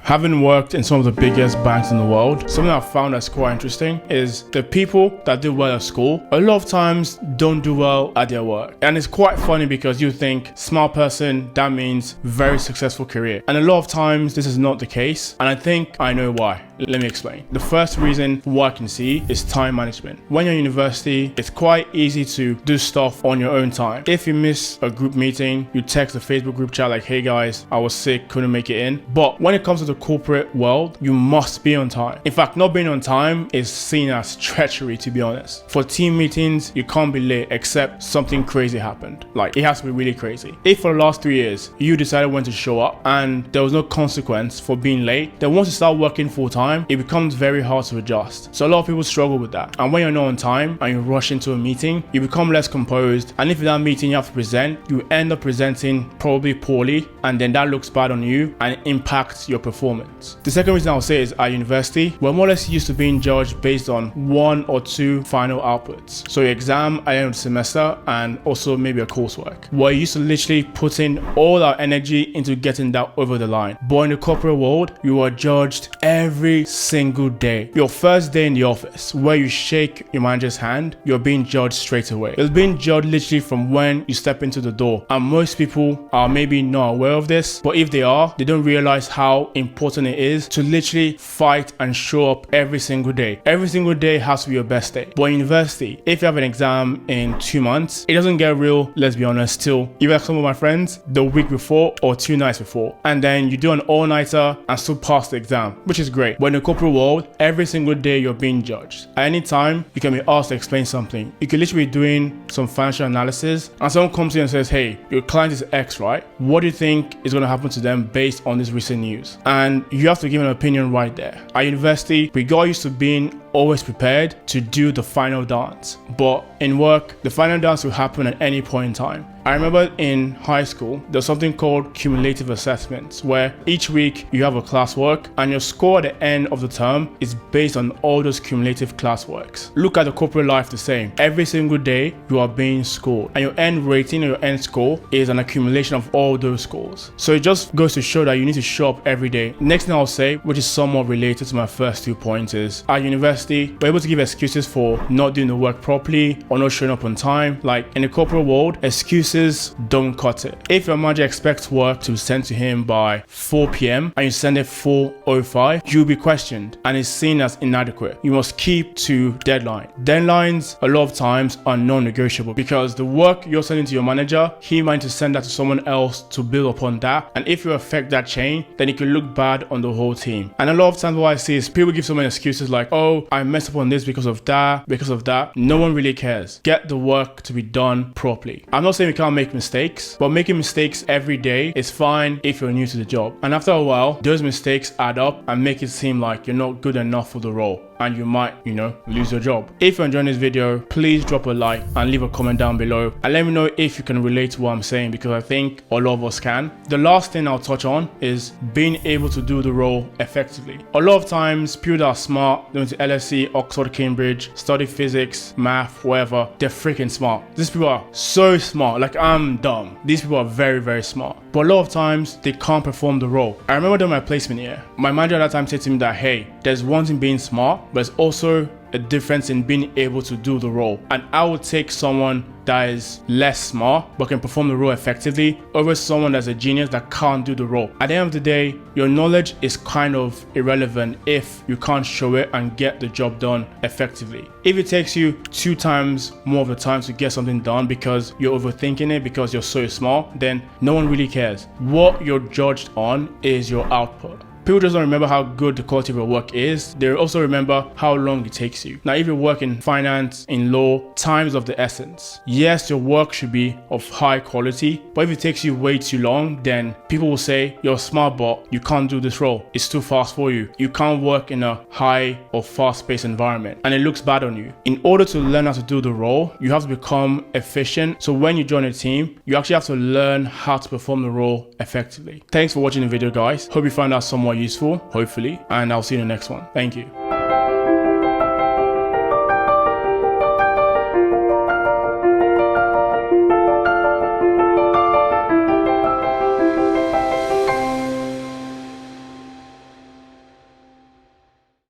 Having worked in some of the biggest banks in the world, something I've found that's quite interesting is the people that do well at school, a lot of times don't do well at their work. And it's quite funny because you think smart person, that means very successful career. And a lot of times this is not the case. And I think I know why. Let me explain. The first reason what I can see is time management. When you're in university, it's quite easy to do stuff on your own time. If you miss a group meeting, you text the Facebook group chat like, hey guys, I was sick, couldn't make it in. But when it comes to the corporate world, you must be on time. In fact, not being on time is seen as treachery, to be honest. For team meetings, you can't be late except something crazy happened. Like, it has to be really crazy. If for the last 3 years, you decided when to show up and there was no consequence for being late, then once you start working full time, it becomes very hard to adjust. So a lot of people struggle with that. And when you're not on time and you rush into a meeting, you become less composed. And if in that meeting you have to present, you end up presenting probably poorly, and then that looks bad on you and it impacts your performance. The second reason I'll say is at university, we're more or less used to being judged based on 1 or 2 final outputs. So your exam at the end of the semester and also maybe a coursework. We're used to literally putting all our energy into getting that over the line. But in the corporate world, you are judged every single day. Your first day in the office, where you shake your manager's hand, you're being judged straight away. It's being judged literally from when you step into the door. And most people are maybe not aware of this, but if they are, they don't realize how important it is to literally fight and show up every single day. Every single day has to be your best day. But in university, if you have an exam in 2 months, it doesn't get real, let's be honest, till even like some of my friends, the week before or 2 nights before. And then you do an all-nighter and still pass the exam, which is great. But in the corporate world, every single day you're being judged. At any time, you can be asked to explain something. You could literally be doing some financial analysis and someone comes in and says, hey, your client is X, right? What do you think is going to happen to them based on this recent news? And you have to give an opinion right there. At university, we got used to being always prepared to do the final dance. But in work, the final dance will happen at any point in time. I remember in high school, there's something called cumulative assessments, where each week you have a classwork and your score at the end of the term is based on all those cumulative classworks. Look at the corporate life the same. Every single day you are being scored and your end rating or your end score is an accumulation of all those scores. So it just goes to show that you need to show up every day. Next thing I'll say, which is somewhat related to my first 2 points, is at university, we're able to give excuses for not doing the work properly or not showing up on time. Like in the corporate world, excuses don't cut it. If your manager expects work to be sent to him by 4 p.m. and you send it 4:05, you'll be questioned and is seen as inadequate. You must keep to deadline. Deadlines a lot of times are non-negotiable because the work you're sending to your manager, he might to send that to someone else to build upon that. And if you affect that chain, then it can look bad on the whole team. And a lot of times what I see is people give so many excuses like, oh, I messed up on this because of that, because of that. No one really cares. Get the work to be done properly. I'm not saying we can't make mistakes, but making mistakes every day is fine if you're new to the job. And after a while, those mistakes add up and make it seem like you're not good enough for the role and you might, lose your job. If you're enjoying this video, please drop a like and leave a comment down below and let me know if you can relate to what I'm saying, because I think a lot of us can. The last thing I'll touch on is being able to do the role effectively. A lot of times, people that are smart, they went to LSE, Oxford, Cambridge, study physics, math, whatever, they're freaking smart. These people are so smart, like I'm dumb. These people are very, very smart. But a lot of times, they can't perform the role. I remember doing my placement year. My manager at that time said to me that, hey, there's one thing being smart, but it's also a difference in being able to do the role. And I would take someone that is less smart but can perform the role effectively over someone that's a genius that can't do the role. At the end of the day, your knowledge is kind of irrelevant if you can't show it and get the job done effectively. If it takes you 2 times more of the time to get something done because you're overthinking it because you're so smart, then no one really cares. What you're judged on is your output. People just don't remember how good the quality of your work is. They also remember how long it takes you. Now, if you work in finance, in law, time is of the essence. Yes, your work should be of high quality, but if it takes you way too long, then people will say, you're smart, but you can't do this role. It's too fast for you. You can't work in a high or fast-paced environment, and it looks bad on you. In order to learn how to do the role, you have to become efficient. So when you join a team, you actually have to learn how to perform the role effectively. Thanks for watching the video, guys. Hope you found out somewhat useful, hopefully, and I'll see you in the next one. Thank you.